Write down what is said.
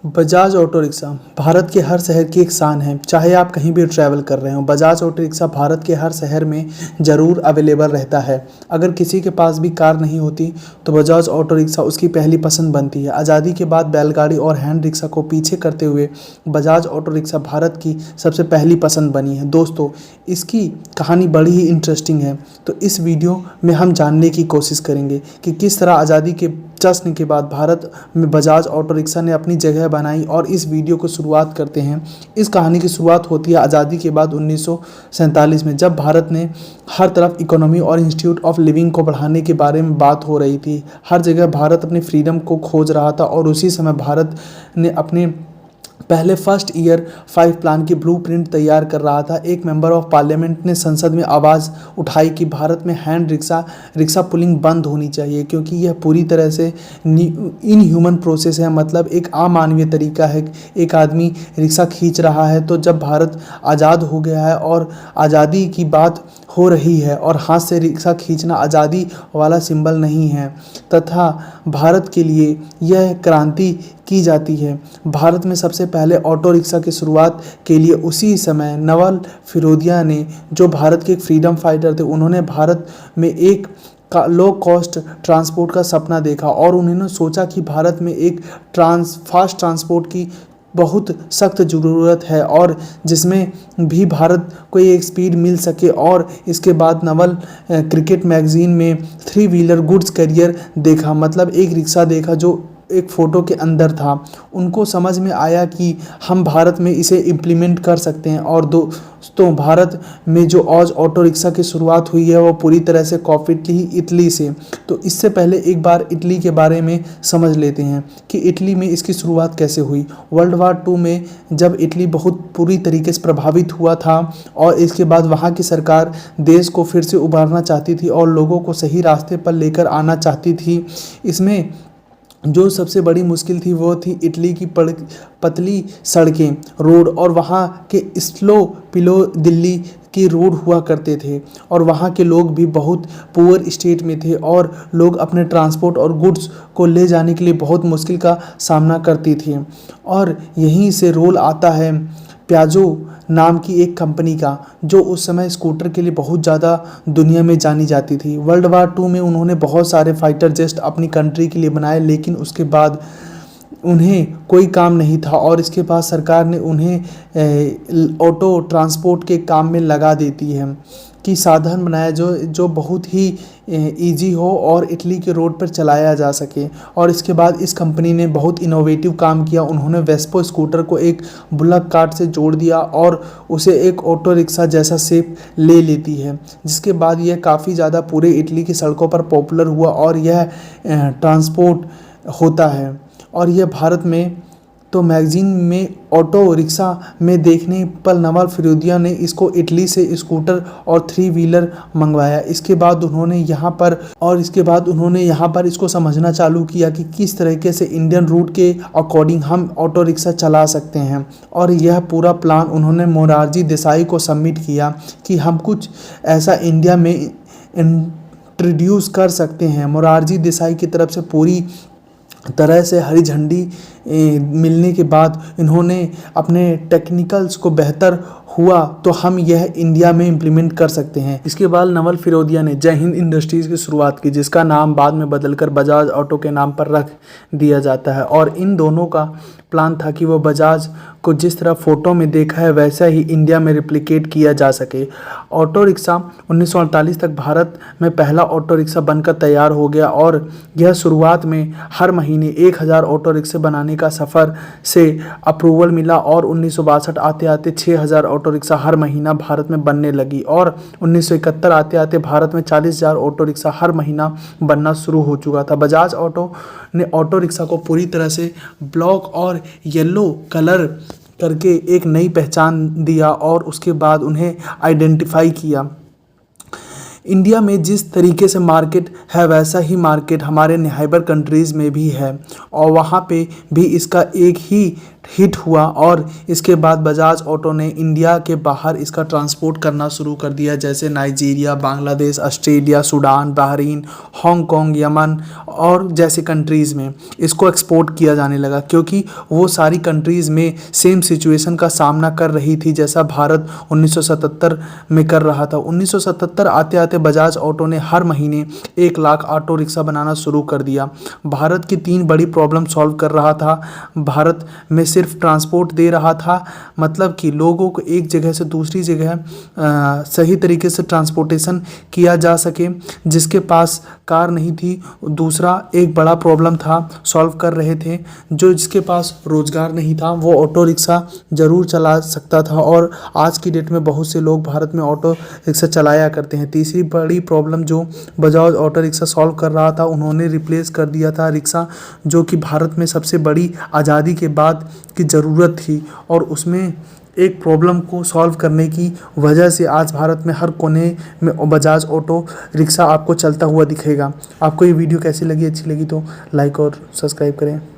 Bajaj auto rickshaw Bharat के हर शहर की एक शान है। चाहे आप कहीं भी ट्रैवल कर रहे हो, बजाज ऑटो रिक्शा भारत के हर शहर में ज़रूर अवेलेबल रहता है। अगर किसी के पास भी कार नहीं होती तो बजाज ऑटो रिक्शा उसकी पहली पसंद बनती है। आज़ादी के बाद बैलगाड़ी और हैंड रिक्शा को पीछे करते हुए बजाज ऑटो रिक्शा भारत की सबसे पहली पसंद बनी है। दोस्तों, इसकी कहानी बड़ी ही इंटरेस्टिंग है, तो इस वीडियो में हम जानने की कोशिश करेंगे कि किस तरह आज़ादी के जश्न के बाद भारत में बजाज ऑटो रिक्शा ने अपनी जगह बनाई। और इस वीडियो को शुरुआत करते हैं। इस कहानी की शुरुआत होती है आज़ादी के बाद 1947 में, जब भारत ने हर तरफ इकोनॉमी और इंस्टीट्यूट ऑफ लिविंग को बढ़ाने के बारे में बात हो रही थी। हर जगह भारत अपनी फ्रीडम को खोज रहा था और उसी समय भारत ने अपने पहले फर्स्ट ईयर 5 प्लान की ब्लूप्रिंट तैयार कर रहा था। एक मेंबर ऑफ पार्लियामेंट ने संसद में आवाज़ उठाई कि भारत में हैंड रिक्शा पुलिंग बंद होनी चाहिए, क्योंकि यह पूरी तरह से इनह्यूमन प्रोसेस है। मतलब एक अमानवीय तरीका है। एक आदमी रिक्शा खींच रहा है। तो जब भारत आज़ाद हो गया है और आज़ादी की बात हो रही है और हाथ से रिक्शा खींचना आज़ादी वाला सिंबल नहीं है, तथा भारत के लिए यह क्रांति की जाती है। भारत में सबसे पहले ऑटो रिक्शा की शुरुआत के लिए उसी समय नवल फिरोदिया ने, जो भारत के एक फ्रीडम फाइटर थे, उन्होंने भारत में एक लो कॉस्ट ट्रांसपोर्ट का सपना देखा और उन्होंने सोचा कि भारत में एक फास्ट ट्रांसपोर्ट की बहुत सख्त ज़रूरत है और जिसमें भी भारत को एक स्पीड मिल सके। और इसके बाद नवल क्रिकेट मैगजीन में 3 व्हीलर गुड्स कैरियर देखा, मतलब एक रिक्शा देखा जो एक फ़ोटो के अंदर था। उनको समझ में आया कि हम भारत में इसे इम्प्लीमेंट कर सकते हैं। और दोस्तों, भारत में जो आज ऑटो रिक्शा की शुरुआत हुई है वो पूरी तरह से कॉपी इटली से। तो इससे पहले एक बार इटली के बारे में समझ लेते हैं कि इटली में इसकी शुरुआत कैसे हुई। वर्ल्ड वार 2 में जब इटली बहुत पूरी तरीके से प्रभावित हुआ था और इसके बाद वहाँ की सरकार देश को फिर से उभारना चाहती थी और लोगों को सही रास्ते पर लेकर आना चाहती थी। इसमें जो सबसे बड़ी मुश्किल थी वो थी इटली की पतली सड़कें, रोड, और वहाँ के स्लो पिलो दिल्ली की रोड हुआ करते थे और वहाँ के लोग भी बहुत पुअर स्टेट में थे और लोग अपने ट्रांसपोर्ट और गुड्स को ले जाने के लिए बहुत मुश्किल का सामना करती थी। और यहीं से रोल आता है प्याजो नाम की एक कंपनी का, जो उस समय स्कूटर के लिए बहुत ज़्यादा दुनिया में जानी जाती थी। वर्ल्ड वार 2 में उन्होंने बहुत सारे फाइटर जेट अपनी कंट्री के लिए बनाए, लेकिन उसके बाद उन्हें कोई काम नहीं था और इसके बाद सरकार ने उन्हें ऑटो ट्रांसपोर्ट के काम में लगा देती है कि साधन बनाया जो बहुत ही इजी हो और इटली के रोड पर चलाया जा सके। और इसके बाद इस कंपनी ने बहुत इनोवेटिव काम किया। उन्होंने वेस्पो स्कूटर को एक बुलक कार्ट से जोड़ दिया और उसे एक ऑटो रिक्शा जैसा शेप ले लेती है, जिसके बाद यह काफ़ी ज़्यादा पूरे इटली की सड़कों पर पॉपुलर हुआ और यह ट्रांसपोर्ट होता है। और यह भारत में तो मैगजीन में ऑटो रिक्शा में देखने पर नवल फिरोदिया ने इसको इटली से स्कूटर और 3 व्हीलर मंगवाया। इसके बाद उन्होंने यहाँ पर इसको समझना चालू किया कि किस तरीके से इंडियन रूट के अकॉर्डिंग हम ऑटो रिक्शा चला सकते हैं। और यह पूरा प्लान उन्होंने मोरारजी देसाई को सबमिट किया कि हम कुछ ऐसा इंडिया में इंट्रोड्यूस कर सकते हैं। मोरारजी देसाई की तरफ से पूरी तरह से हरी झंडी मिलने के बाद इन्होंने अपने टेक्निकल्स को बेहतर हुआ तो हम यह इंडिया में इम्प्लीमेंट कर सकते हैं। इसके बाद नवल फिरोदिया ने जय हिंद इंडस्ट्रीज़ की शुरुआत की, जिसका नाम बाद में बदलकर बजाज ऑटो के नाम पर रख दिया जाता है। और इन दोनों का प्लान था कि वो बजाज को जिस तरह फ़ोटो में देखा है वैसा ही इंडिया में रिप्लिकेट किया जा सके। ऑटो रिक्शा 1948 तक भारत में पहला ऑटो रिक्शा बनकर तैयार हो गया और यह शुरुआत में हर महीने 1000 ऑटो रिक्शे बनाने का सफ़र से अप्रूवल मिला और 1962 आते आते 6000 ऑटो रिक्शा हर महीना भारत में बनने लगी और 1971 आते आते भारत में 40,000 ऑटो रिक्शा हर महीना बनना शुरू हो चुका था। बजाज ऑटो ने ऑटो रिक्शा को पूरी तरह से ब्लैक और येलो कलर करके एक नई पहचान दिया और उसके बाद उन्हें आइडेंटिफाई किया। इंडिया में जिस तरीके से मार्केट है वैसा ही मार्केट हमारे नेबर कंट्रीज़ में भी है, और वहाँ पे भी इसका एक ही हिट हुआ और इसके बाद बजाज ऑटो ने इंडिया के बाहर इसका ट्रांसपोर्ट करना शुरू कर दिया, जैसे Nigeria, Bangladesh, Australia, Sudan, Bahrain, Hong Kong, Yemen और जैसे कंट्रीज़ में इसको एक्सपोर्ट किया जाने लगा, क्योंकि वो सारी कंट्रीज़ में सेम सिचुएशन का सामना कर रही थी जैसा भारत 1977 में कर रहा था। 1977 आते आते बजाज ऑटो ने हर महीने 1 लाख ऑटो रिक्शा बनाना शुरू कर दिया। भारत की 3 बड़ी प्रॉब्लम सॉल्व कर रहा था। भारत में सिर्फ ट्रांसपोर्ट दे रहा था, मतलब कि लोगों को एक जगह से दूसरी जगह सही तरीके से ट्रांसपोर्टेशन किया जा सके। जिसके पास कार नहीं थी, दूसरा एक बड़ा प्रॉब्लम था सॉल्व कर रहे थे, जो जिसके पास रोज़गार नहीं था वो ऑटो रिक्शा ज़रूर चला सकता था, और आज की डेट में बहुत से लोग भारत में ऑटो रिक्शा चलाया करते हैं। तीसरी बड़ी प्रॉब्लम जो बजाज ऑटो रिक्शा सॉल्व कर रहा था, उन्होंने रिप्लेस कर दिया था रिक्शा, जो कि भारत में सबसे बड़ी आज़ादी के बाद की ज़रूरत थी, और उसमें एक प्रॉब्लम को सॉल्व करने की वजह से आज भारत में हर कोने में बजाज ऑटो रिक्शा आपको चलता हुआ दिखेगा। आपको ये वीडियो कैसी लगी? अच्छी लगी तो लाइक और सब्सक्राइब करें।